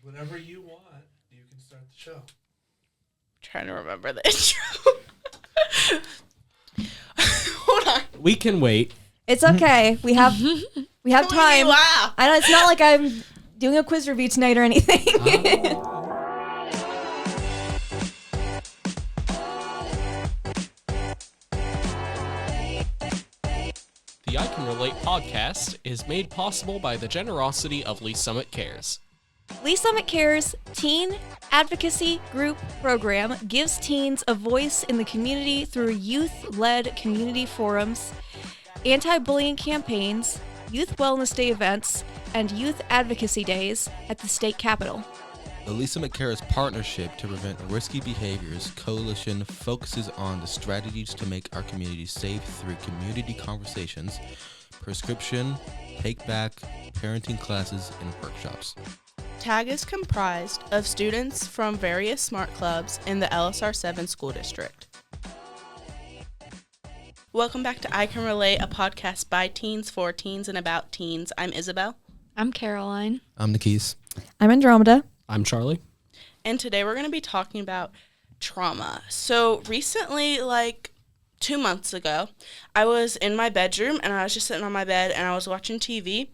Whenever you want, you can start the show. Trying to remember the intro. Hold on. We can wait. It's okay. We have time. Wow. I know it's not like I'm doing a quiz review tonight or anything. The I Can Relate podcast is made possible by the generosity of Lee Summit Cares. Lee Summit Cares Teen Advocacy Group Program gives teens a voice in the community through youth-led community forums, anti-bullying campaigns, youth wellness day events, and youth advocacy days at the state capitol. The Lee Summit Cares partnership to prevent risky behaviors coalition focuses on the strategies to make our community safe through community conversations, prescription, take-back, parenting classes, and workshops. TAG is comprised of students from various SMART clubs in the LSR 7 school district. Welcome back to I Can Relate, a podcast by teens, for teens, and about teens. I'm Isabel. I'm Caroline. I'm Nikis. I'm Andromeda. I'm Charlie. And today we're going to be talking about trauma. So recently, like 2 months ago, I was in my bedroom and I was just sitting on my bed and I was watching TV.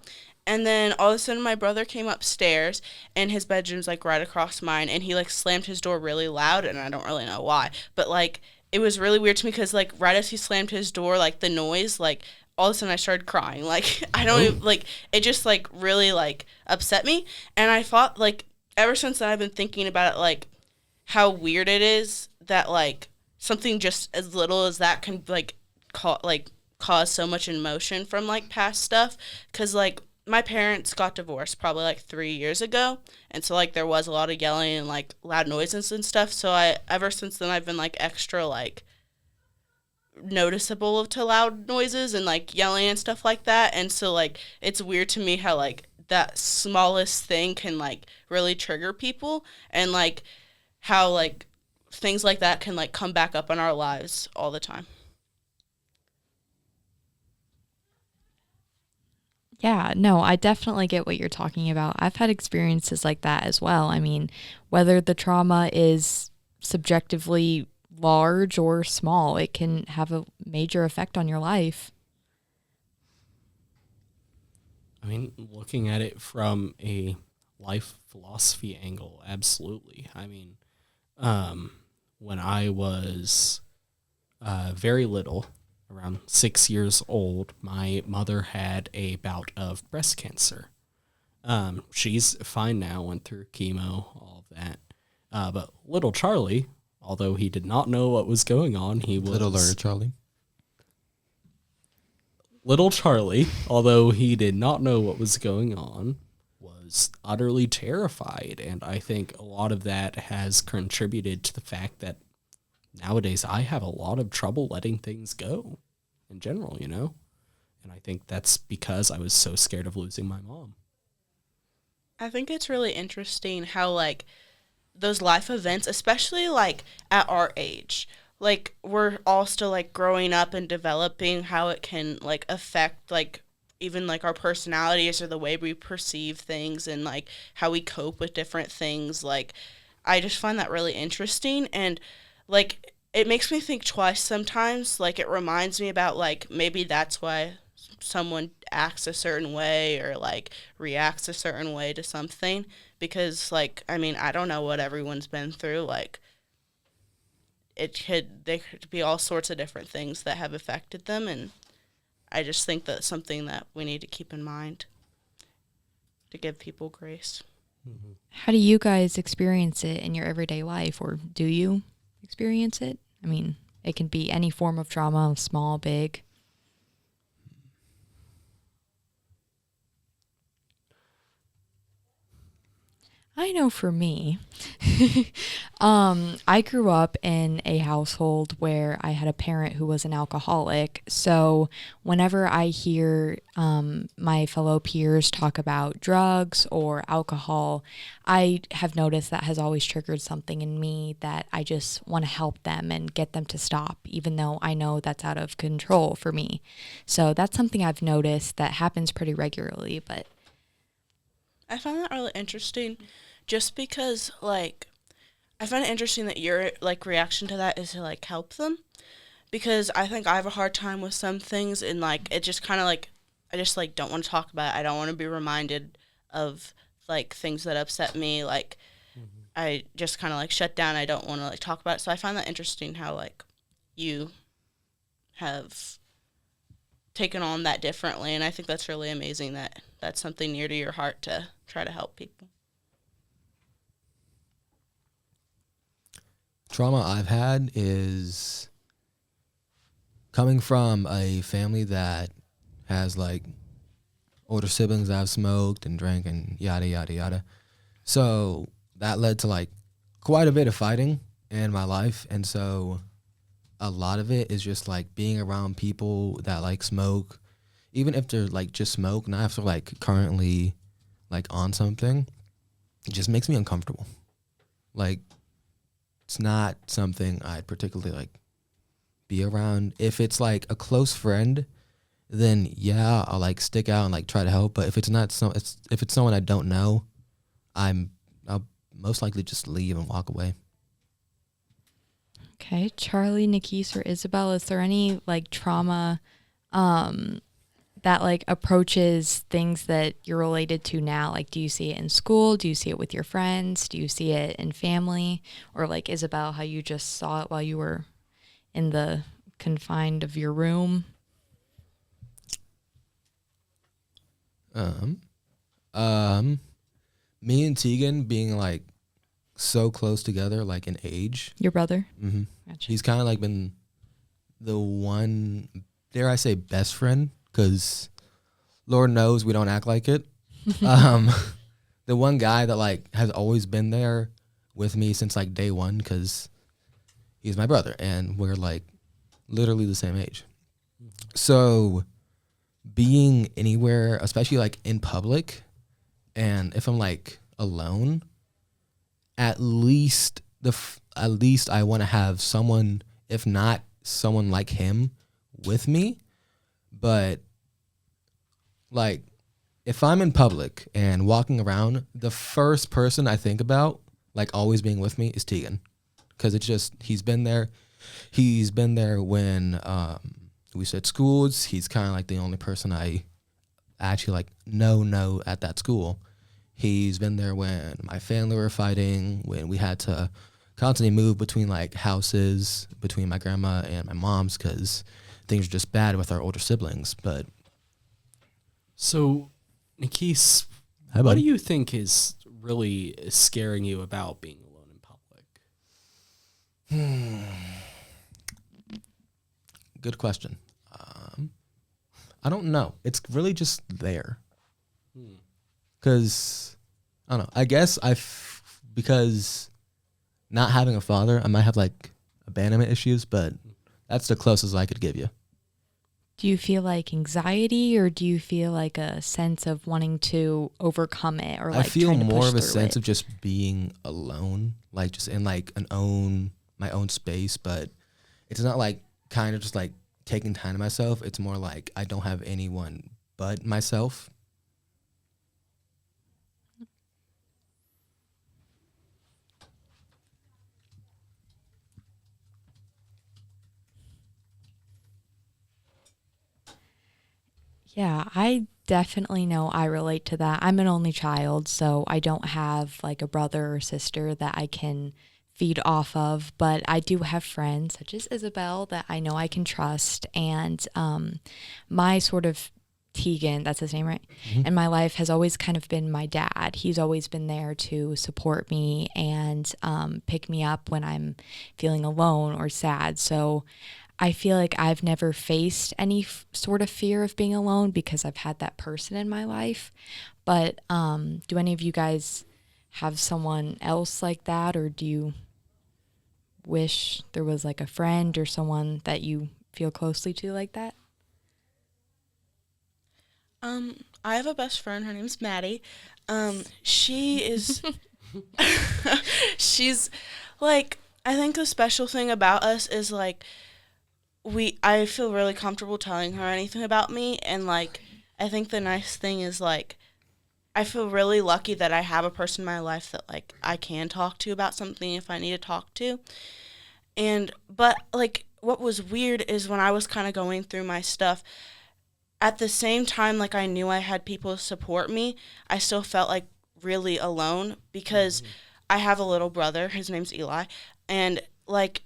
And then all of a sudden my brother came upstairs and his bedroom's like right across mine and he like slammed his door really loud and I don't really know why. But like it was really weird to me because like right as he slammed his door, like the noise, like all of a sudden I started crying. Like I don't even, like it just like really like upset me. And I thought like ever since then I've been thinking about it, like how weird it is that like something just as little as that can like cause so much emotion from like past stuff. Because like my parents got divorced probably like 3 years ago, and so like there was a lot of yelling and like loud noises and stuff. So ever since then I've been like extra like noticeable to loud noises and like yelling and stuff like that. And so like it's weird to me how like that smallest thing can like really trigger people, and like how like things like that can like come back up in our lives all the time. Yeah, no, I definitely get what you're talking about. I've had experiences like that as well. I mean, whether the trauma is subjectively large or small, it can have a major effect on your life. I mean, looking at it from a life philosophy angle, absolutely. I mean, when I was very little, around 6 years old, my mother had a bout of breast cancer. She's fine now, went through chemo, all of that. But little Charlie, although he did not know what was going on, Littler Charlie. Little Charlie, although he did not know what was going on, was utterly terrified. And I think a lot of that has contributed to the fact that nowadays I have a lot of trouble letting things go in general, you know? And I think that's because I was so scared of losing my mom. I think it's really interesting how like those life events, especially like at our age, like we're all still like growing up and developing, how it can like affect like even like our personalities or the way we perceive things and like how we cope with different things. Like I just find that really interesting, and like it makes me think twice sometimes. Like it reminds me about like maybe that's why someone acts a certain way or like reacts a certain way to something, because like I mean I don't know what everyone's been through. Like there could be all sorts of different things that have affected them, and I just think that's something that we need to keep in mind to give people grace. Mm-hmm. How do you guys experience it in your everyday life, or do you experience it? I mean, it can be any form of trauma, small, big. I know for me, I grew up in a household where I had a parent who was an alcoholic. So whenever I hear my fellow peers talk about drugs or alcohol, I have noticed that has always triggered something in me that I just want to help them and get them to stop, even though I know that's out of control for me. So that's something I've noticed that happens pretty regularly. But I find that really interesting just because, like, I find it interesting that your, like, reaction to that is to, like, help them. Because I think I have a hard time with some things, and, like, it just kind of, like, I just, like, don't want to talk about it. I don't want to be reminded of, like, things that upset me. Like, I just kind of, like, shut down. I don't want to, like, talk about it. So I find that interesting how, like, you have taken on that differently. And I think that's really amazing that that's something near to your heart to try to help people. Trauma I've had is coming from a family that has like older siblings that have smoked and drank and yada yada yada. So that led to like quite a bit of fighting in my life, and so a lot of it is just like being around people that like smoke, even if they're like just smoke, not if they're like currently like on something. It just makes me uncomfortable. Like, it's not something I'd particularly like be around. If it's like a close friend, then yeah, I'll like stick out and like try to help. But if it's not if it's someone I don't know, I'll most likely just leave and walk away. Okay, Charlie, Nikise, or Isabel, is there any like trauma that like approaches things that you're related to now? Like, do you see it in school? Do you see it with your friends? Do you see it in family? Or like Isabel, how you just saw it while you were in the confined of your room? Me and Tegan being like so close together, like in age. Your brother? Mm-hmm. Gotcha. He's kind of like been the one, dare I say, best friend, because Lord knows we don't act like it. The one guy that like has always been there with me since like day one, because he's my brother and we're like literally the same age. So being anywhere, especially like in public, and if I'm like alone, at least I want to have someone, if not someone like him, with me. But like, if I'm in public and walking around, the first person I think about, like always being with me, is Tegan, because it's just he's been there when we said schools. He's kind of like the only person I actually like know at that school. He's been there when my family were fighting, when we had to constantly move between like houses between my grandma and my mom's because things are just bad with our older siblings. But So, Nikise, Hi, what bud. do you think is really scaring you about being alone in public? Good question. I don't know. It's really just there. Because, I don't know. I guess because not having a father, I might have like abandonment issues, but that's the closest I could give you. Do you feel like anxiety, or do you feel like a sense of wanting to overcome it, or like I feel trying to more push of a through sense it? of just being alone, like just in like my own space, but it's not like kind of just like taking time to myself. It's more like I don't have anyone but myself. Yeah, I definitely know I relate to that. I'm an only child, so I don't have like a brother or sister that I can feed off of, but I do have friends such as Isabel that I know I can trust. And my sort of Tegan, that's his name, right? Mhm. And my life has always kind of been my dad. He's always been there to support me and pick me up when I'm feeling alone or sad. So I feel like I've never faced any sort of fear of being alone because I've had that person in my life. But do any of you guys have someone else like that, or do you wish there was like a friend or someone that you feel closely to like that? I have a best friend. Her name's Maddie. She is, she's like, I think the special thing about us is like, I feel really comfortable telling her anything about me. And like, I think the nice thing is like, I feel really lucky that I have a person in my life that like I can talk to about something if I need to talk to. But like what was weird is when I was kind of going through my stuff, at the same time like I knew I had people to support me, I still felt like really alone because I have a little brother, his name's Eli, and like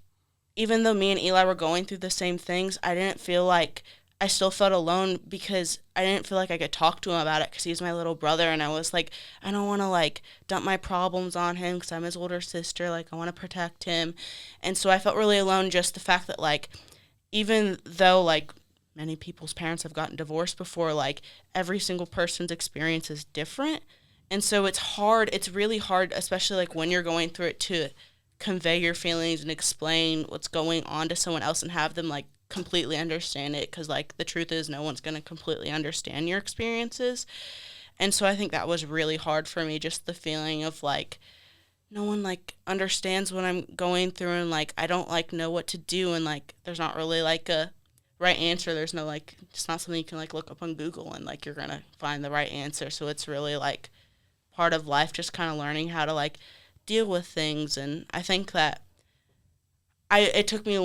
even though me and Eli were going through the same things, I still felt alone because I didn't feel like I could talk to him about it because he's my little brother, and I was like, I don't want to like dump my problems on him because I'm his older sister. Like I want to protect him, and so I felt really alone. Just the fact that like, even though like many people's parents have gotten divorced before, like every single person's experience is different, and so it's hard. It's really hard, especially like when you're going through it, to convey your feelings and explain what's going on to someone else and have them like completely understand it, because like the truth is no one's going to completely understand your experiences. And so I think that was really hard for me, just the feeling of like no one like understands what I'm going through, and like I don't like know what to do, and like there's not really like a right answer. There's no like, it's not something you can like look up on Google and like you're going to find the right answer. So it's really like part of life, just kind of learning how to like deal with things. And I think that it took me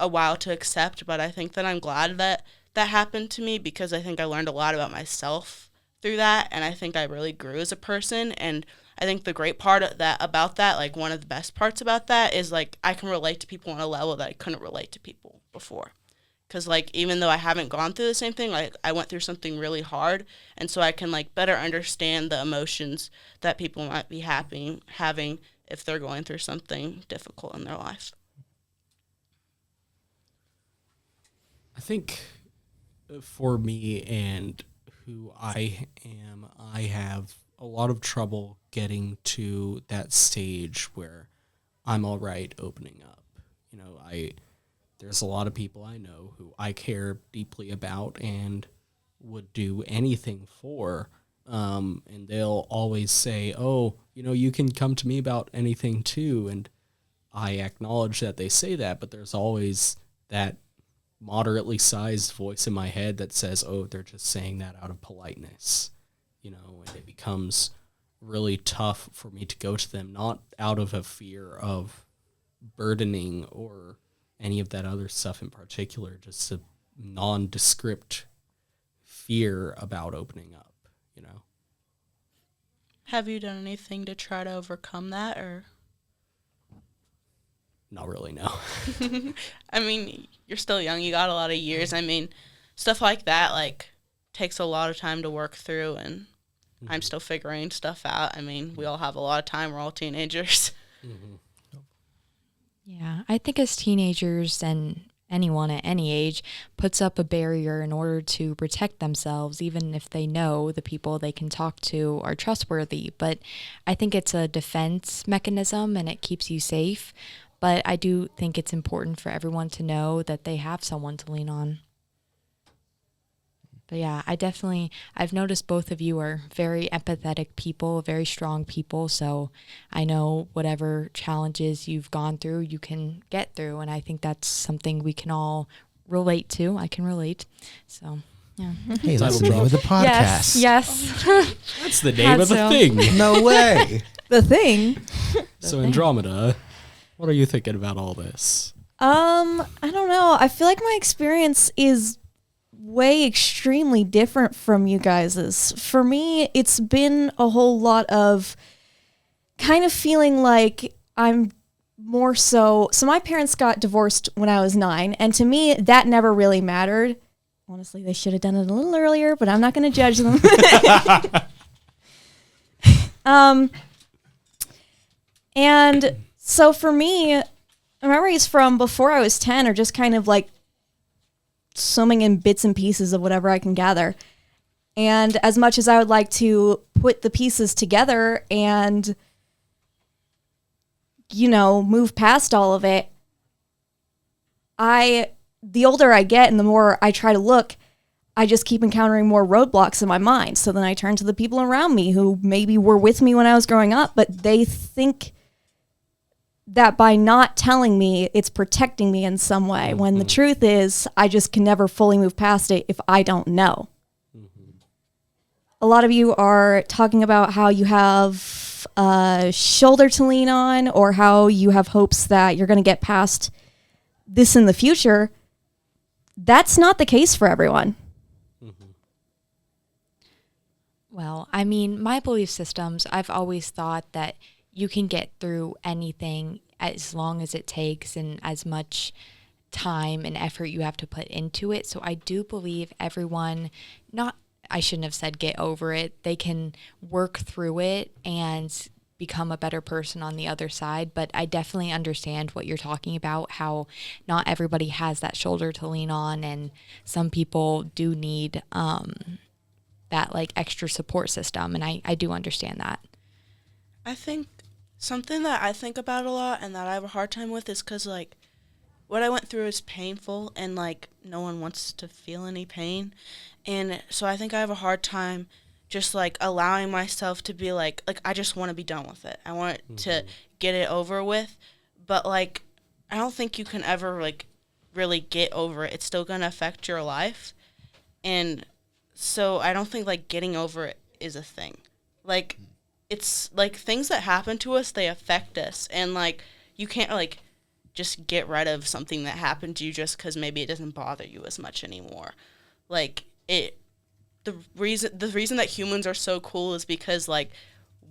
a while to accept, but I think that I'm glad that that happened to me, because I think I learned a lot about myself through that, and I think I really grew as a person. And I think the great part of that, about that, like one of the best parts about that, is like I can relate to people on a level that I couldn't relate to people before. Because like even though I haven't gone through the same thing, like I went through something really hard, and so I can like better understand the emotions that people might be having if they're going through something difficult in their life. I think for me and who I am, I have a lot of trouble getting to that stage where I'm all right opening up. You know, there's a lot of people I know who I care deeply about and would do anything for. And they'll always say, oh, you know, you can come to me about anything too. And I acknowledge that they say that, but there's always that moderately sized voice in my head that says, oh, they're just saying that out of politeness, you know, and it becomes really tough for me to go to them, not out of a fear of burdening or any of that other stuff in particular, just a nondescript fear about opening up, you know. Have you done anything to try to overcome that, or? Not really, no. I mean, you're still young. You got a lot of years. I mean, stuff like that, like, takes a lot of time to work through, and I'm still figuring stuff out. I mean, we all have a lot of time. We're all teenagers. Yeah, I think as teenagers and anyone at any age puts up a barrier in order to protect themselves, even if they know the people they can talk to are trustworthy. But I think it's a defense mechanism and it keeps you safe. But I do think it's important for everyone to know that they have someone to lean on. But yeah, I've noticed both of you are very empathetic people, very strong people. So I know whatever challenges you've gone through, you can get through. And I think that's something we can all relate to. I can relate. So, yeah. Hey, that's the name of the podcast. Yes. That's the name of the thing. No way. The thing. So Andromeda, what are you thinking about all this? I don't know. I feel like my experience is way extremely different from you guys's. For me, it's been a whole lot of kind of feeling like I'm more so my parents got divorced when I was 9, and to me that never really mattered. Honestly, they should have done it a little earlier, but I'm not going to judge them. And so for me, memories from before I was 10 are just kind of like swimming in bits and pieces of whatever I can gather. And as much as I would like to put the pieces together and, you know, move past all of it, the older I get and the more I try to look, I just keep encountering more roadblocks in my mind. So then I turn to the people around me who maybe were with me when I was growing up, but they think that by not telling me, it's protecting me in some way, when the truth is I just can never fully move past it if I don't know. a lot of you are talking about how you have a shoulder to lean on, or how you have hopes that you're going to get past this in the future. That's not the case for everyone. Well, I mean, my belief systems, I've always thought that you can get through anything as long as it takes and as much time and effort you have to put into it. So I do believe everyone, not, I shouldn't have said get over it. They can work through it and become a better person on the other side. But I definitely understand what you're talking about, how not everybody has that shoulder to lean on, and some people do need that like extra support system. And I do understand that. I think something that I think about a lot and that I have a hard time with is because, like, what I went through is painful, and, like, no one wants to feel any pain. And so I think I have a hard time just, like, allowing myself to be like, I just want to be done with it. I want it to get it over with. But, like, I don't think you can ever, like, really get over it. It's still going to affect your life. And so I don't think, like, getting over it is a thing. Like, it's, like, things that happen to us, they affect us. And, like, you can't, like, just get rid of something that happened to you just because maybe it doesn't bother you as much anymore. Like, the reason that humans are so cool is because, like,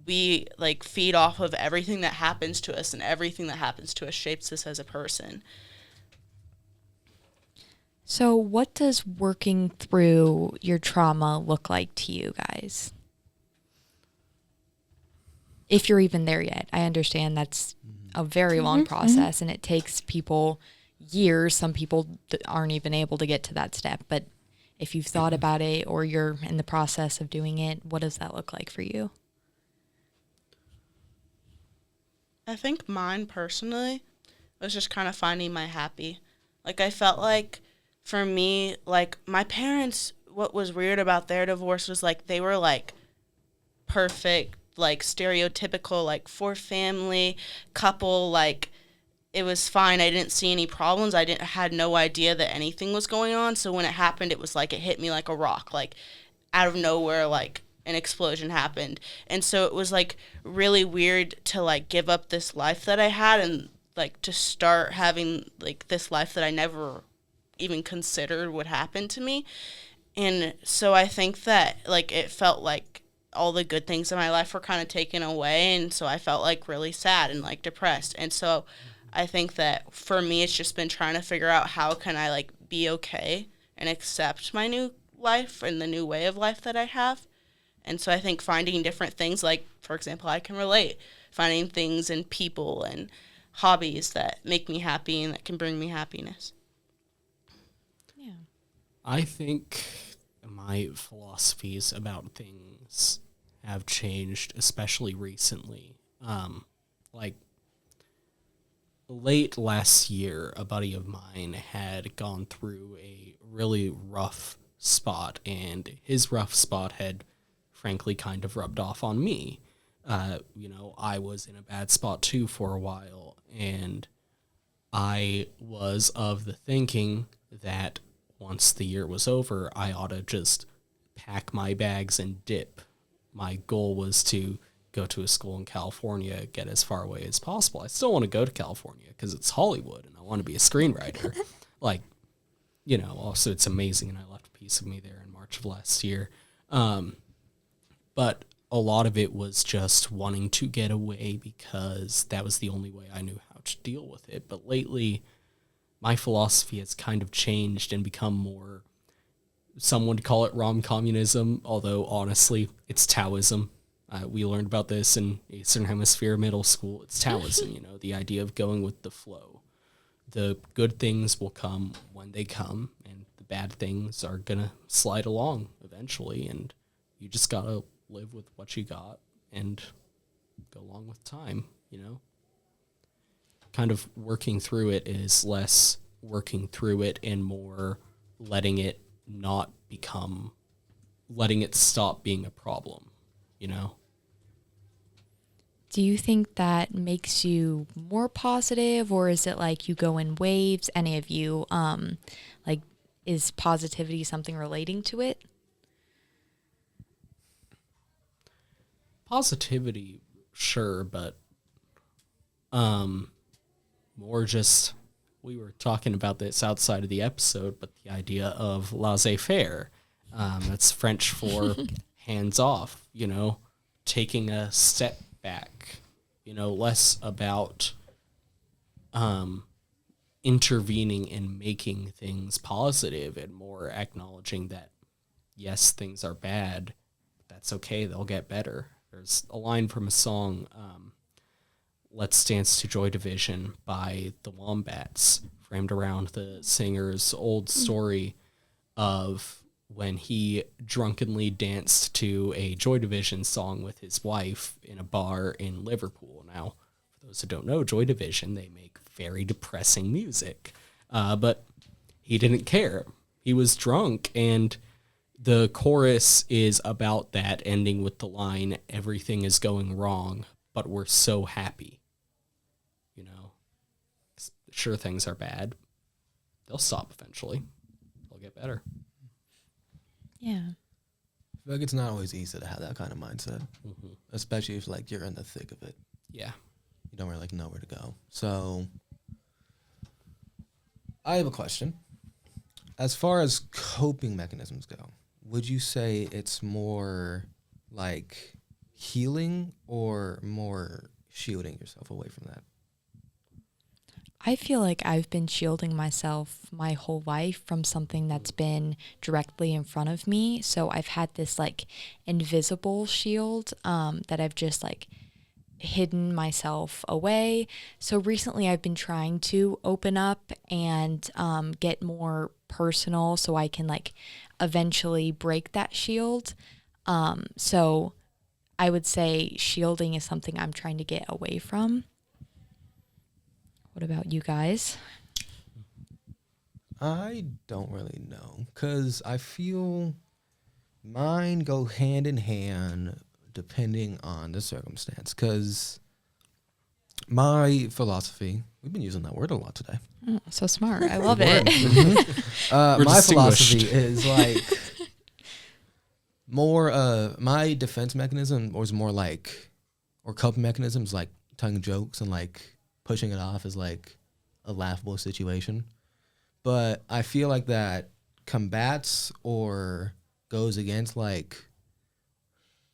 we, like, feed off of everything that happens to us, and everything that happens to us shapes us as a person. So what does working through your trauma look like to you guys? If you're even there yet. I understand that's a very long process, and it takes people years. Some people aren't even able to get to that step. But if you've thought about it, or you're in the process of doing it, what does that look like for you? I think mine personally was just kind of finding my happy. Like, I felt like for me, like, my parents, what was weird about their divorce was, like, they were, like, perfect, like, stereotypical, like, for family couple. Like, it was fine. I didn't see any problems. Had no idea that anything was going on. So when it happened, it was like it hit me like a rock. Like, out of nowhere, like, an explosion happened. And so it was, like, really weird to, like, give up this life that I had, and, like, to start having, like, this life that I never even considered would happen to me. And so I think that, like, it felt like all the good things in my life were kind of taken away, and so I felt, like, really sad and, like, depressed. And so I think that for me, it's just been trying to figure out how can I, like, be okay and accept my new life and the new way of life that I have. And so I think finding different things, like, for example, I can relate, finding things and people and hobbies that make me happy and that can bring me happiness. Yeah. I think my philosophies about things have changed, especially recently. Like, late last year, a buddy of mine had gone through a really rough spot, and his rough spot had frankly kind of rubbed off on me. I was in a bad spot too for a while, and I was of the thinking that once the year was over, I ought to just pack my bags and dip. My goal was to go to a school in California, get as far away as possible. I still want to go to California because it's Hollywood and I want to be a screenwriter. Also it's amazing, and I left a piece of me there in March of last year. But a lot of it was just wanting to get away because that was the only way I knew how to deal with it. But lately, my philosophy has kind of changed and become more, some would call it rom-communism, although honestly, it's Taoism. We learned about this in Eastern Hemisphere middle school. It's Taoism, the idea of going with the flow. The good things will come when they come, and the bad things are going to slide along eventually, and you just got to live with what you got and go along with time, Kind of working through it is less working through it and more letting it stop being a problem, Do you think that makes you more positive, or is it like you go in waves? Any of you, is positivity something relating to it? positivity, sure, but more just, we were talking about this outside of the episode, but the idea of laissez-faire, that's French for hands off, taking a step back, less about intervening and making things positive, and more acknowledging that, yes, things are bad, but that's okay, they'll get better. There's a line from a song, Let's Dance to Joy Division by the Wombats, framed around the singer's old story of when he drunkenly danced to a Joy Division song with his wife in a bar in Liverpool. Now, for those who don't know, Joy Division, they make very depressing music. But he didn't care. He was drunk, and the chorus is about that, ending with the line, everything is going wrong, but we're so happy. Sure, things are bad. They'll stop eventually. They'll get better. Yeah. I feel like it's not always easy to have that kind of mindset, especially if you're in the thick of it. Yeah. You don't really know where to go. So I have a question. As far as coping mechanisms go, would you say it's more like healing or more shielding yourself away from that? I feel like I've been shielding myself my whole life from something that's been directly in front of me. So I've had this invisible shield that I've just hidden myself away. So recently I've been trying to open up and get more personal so I can eventually break that shield. So I would say shielding is something I'm trying to get away from. What about you guys? I don't really know, because I feel mine go hand in hand depending on the circumstance. Because my philosophy, we've been using that word a lot today. Oh, so smart. I love it. My philosophy is more, my defense mechanism was more or coping mechanisms telling jokes and pushing it off as a laughable situation. But I feel that combats or goes against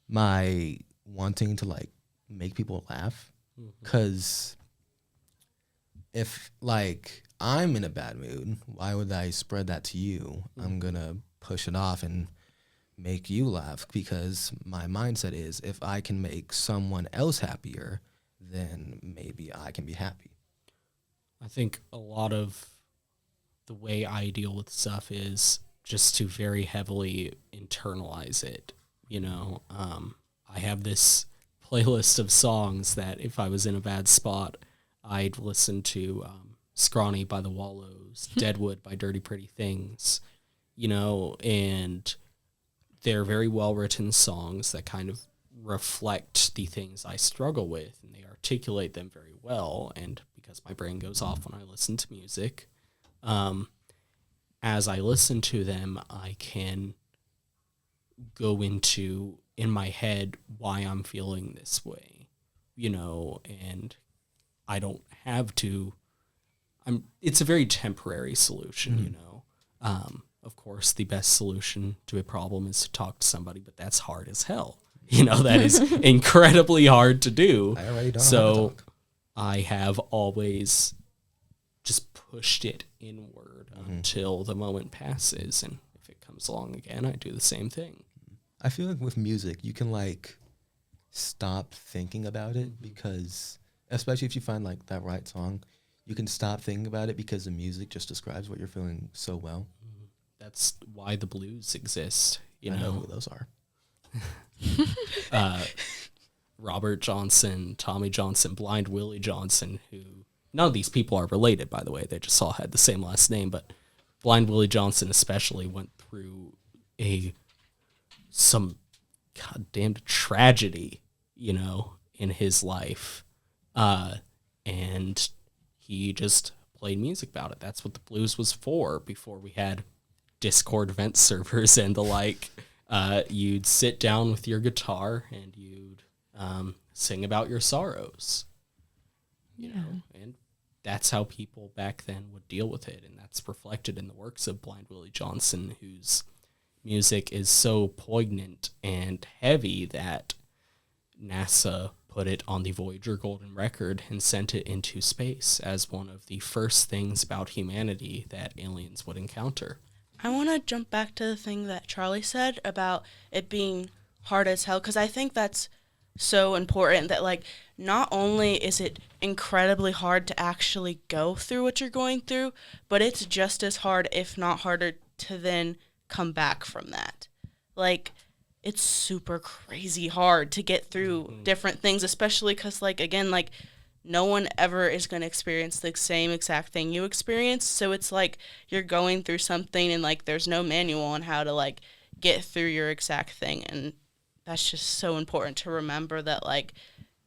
my wanting to make people laugh. Because if I'm in a bad mood, why would I spread that to you? I'm gonna push it off and make you laugh, because my mindset is, if I can make someone else happier, then maybe I can be happy. I think a lot of the way I deal with stuff is just to very heavily internalize it. I have this playlist of songs that if I was in a bad spot, I'd listen to Scrawny by the Wallows, Deadwood by Dirty Pretty Things, and they're very well-written songs that kind of reflect the things I struggle with, and they articulate them very well. And because my brain goes off when I listen to music, as I listen to them, I can go into, in my head, why I'm feeling this way, and I don't have to, it's a very temporary solution, Of course, the best solution to a problem is to talk to somebody, but that's hard as hell. That is incredibly hard to do. I already don't know how to talk. I have always just pushed it inward until the moment passes, and if it comes along again, I do the same thing. I feel like with music, you can stop thinking about it, because especially if you find that right song, you can stop thinking about it because the music just describes what you're feeling so well. That's why the blues exist. I know who those are. Robert Johnson, Tommy Johnson, Blind Willie Johnson, who none of these people are related, by the way. They just all had the same last name, but Blind Willie Johnson especially went through some goddamn tragedy, in his life. And he just played music about it. That's what the blues was for before we had Discord event servers and the like. You'd sit down with your guitar and you'd Sing about your sorrows. You Yeah. know, and that's how people back then would deal with it, and that's reflected in the works of Blind Willie Johnson, whose music is so poignant and heavy that NASA put it on the Voyager Golden Record and sent it into space as one of the first things about humanity that aliens would encounter. I want to jump back to the thing that Charlie said about it being hard as hell, because I think that's so important that, like, not only is it incredibly hard to actually go through what you're going through, but it's just as hard, if not harder, to then come back from that. Like, it's super crazy hard to get through different things, especially because, like, again, like, no one ever is going to experience the same exact thing you experience. So it's like you're going through something and, like, there's no manual on how to, like, get through your exact thing. And that's just so important to remember that, like,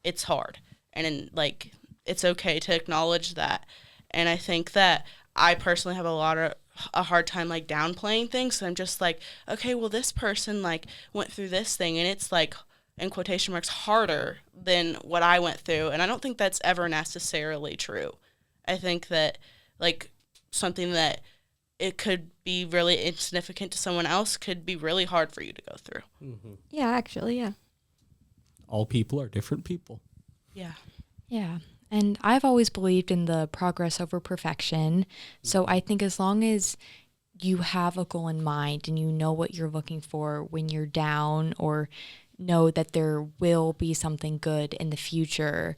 it's hard. And, like, it's okay to acknowledge that. And I think that I personally have a hard time, like, downplaying things. So I'm just like, okay, well, this person, like, went through this thing, and it's, like, in quotation marks, harder than what I went through. And I don't think that's ever necessarily true. I think that, like, something that it could be really insignificant to someone else could be really hard for you to go through. Mm-hmm. Yeah, actually, yeah. All people are different people. Yeah. Yeah. And I've always believed in the progress over perfection. So I think as long as you have a goal in mind and you know what you're looking for when you're down, or know that there will be something good in the future,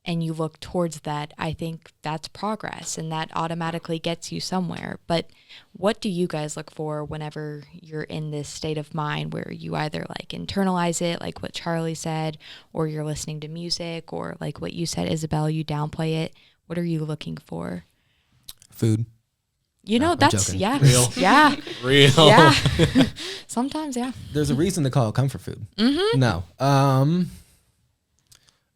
and you look towards that, I think that's progress, and that automatically gets you somewhere. But what do you guys look for whenever you're in this state of mind where you either, like, internalize it, like what Charlie said, or you're listening to music, or like what you said, Isabel, you downplay it? What are you looking for? Food. You know, I'm that's, joking. yeah. Real. Yeah. Real. Yeah. Sometimes, yeah. There's a reason to call it comfort food. Mm-hmm. No.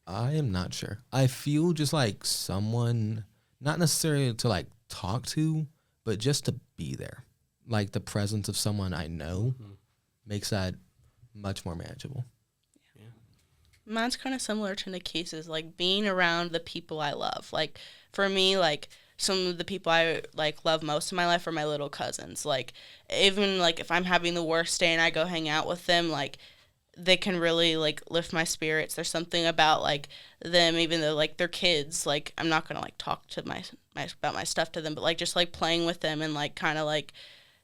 I am not sure. I feel just like someone, not necessarily to, like, talk to, but just to be there. Like, the presence of someone I know makes that much more manageable. Mine's kind of similar to Nikisa's, like, being around the people I love. Like, for me, like, some of the people I, like, love most in my life are my little cousins. Like, even, like, if I'm having the worst day and I go hang out with them, like, they can really, like, lift my spirits. There's something about, like, them, even though, like, they're kids. Like, I'm not going to, like, talk to my about my stuff to them, but, like, just, like, playing with them and, like, kind of, like,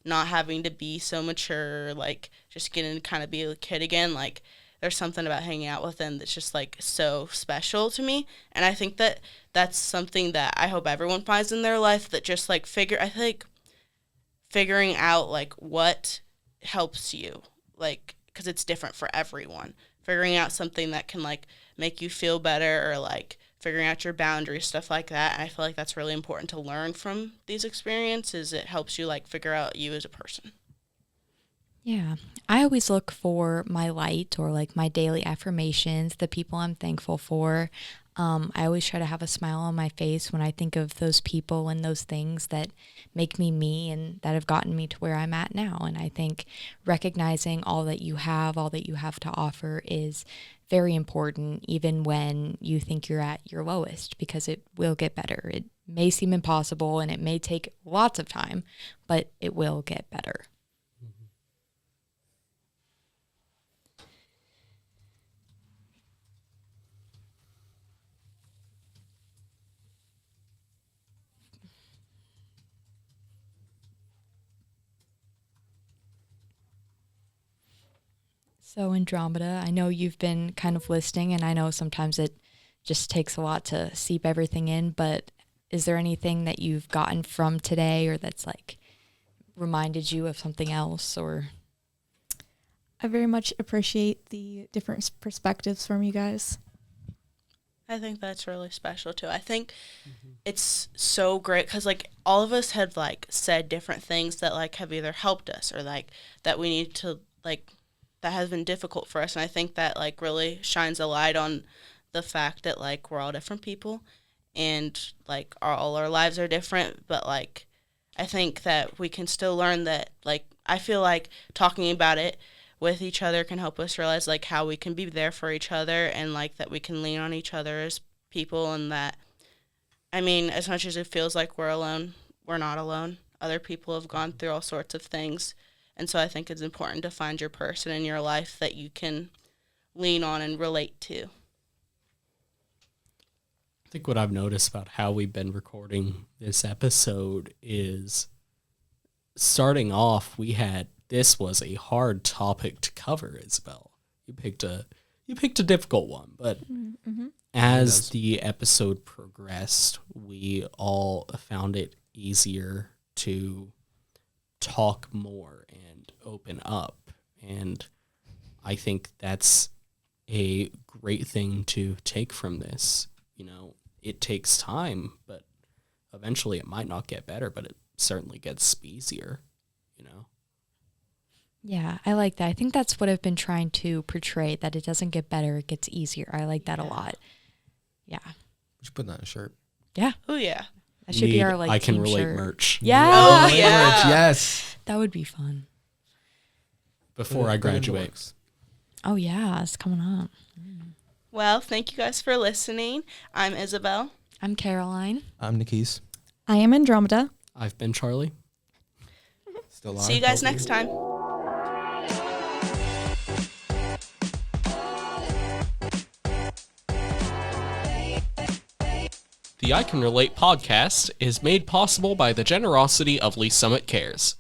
not having to be so mature, like, just getting to kind of be a kid again. Like, there's something about hanging out with them that's just, like, so special to me. And I think that that's something that I hope everyone finds in their life, that just, like, I think figuring out, like, what helps you, like, because it's different for everyone. Figuring out something that can, like, make you feel better, or, like, figuring out your boundaries, stuff like that. And I feel like that's really important to learn from these experiences. It helps you, like, figure out you as a person. Yeah. I always look for my light, or, like, my daily affirmations, the people I'm thankful for. I always try to have a smile on my face when I think of those people and those things that make me me and that have gotten me to where I'm at now. And I think recognizing all that you have to offer is very important, even when you think you're at your lowest, because it will get better. It may seem impossible and it may take lots of time, but it will get better. So Andromeda, I know you've been kind of listening, and I know sometimes it just takes a lot to seep everything in, but is there anything that you've gotten from today, or that's, like, reminded you of something else? Or I very much appreciate the different perspectives from you guys. I think that's really special, too. I think it's so great because, like, all of us have, like, said different things that, like, have either helped us or, like, that we need to, like, that has been difficult for us. And I think that, like, really shines a light on the fact that, like, we're all different people and, like, all our lives are different. But, like, I think that we can still learn that, like, I feel like talking about it with each other can help us realize like how we can be there for each other, and like that we can lean on each other as people, and that, I mean, as much as it feels like we're alone, we're not alone. Other people have gone through all sorts of things, and so I think it's important to find your person in your life that you can lean on and relate to. I think what I've noticed about how we've been recording this episode is starting off, this was a hard topic to cover, Isabel. You picked a difficult one, but as the episode progressed, we all found it easier to talk more and open up. And I think that's a great thing to take from this. You know, it takes time, but eventually it might not get better, but it certainly gets easier, you know? Yeah, I like that. I think that's what I've been trying to portray, that it doesn't get better, it gets easier. I like that a lot. Yeah. We should put that in a shirt. Yeah. Oh, yeah. That should be our like I can team relate shirt. merch. Yeah. Oh, yeah. Yes. That would be fun. Before I graduate. Oh yeah, it's coming up. Well, thank you guys for listening. I'm Isabel. I'm Caroline. I'm Nikis. I am Andromeda. I've been Charlie. Still on. See you guys next time. The I Can Relate podcast is made possible by the generosity of Lee Summit Cares.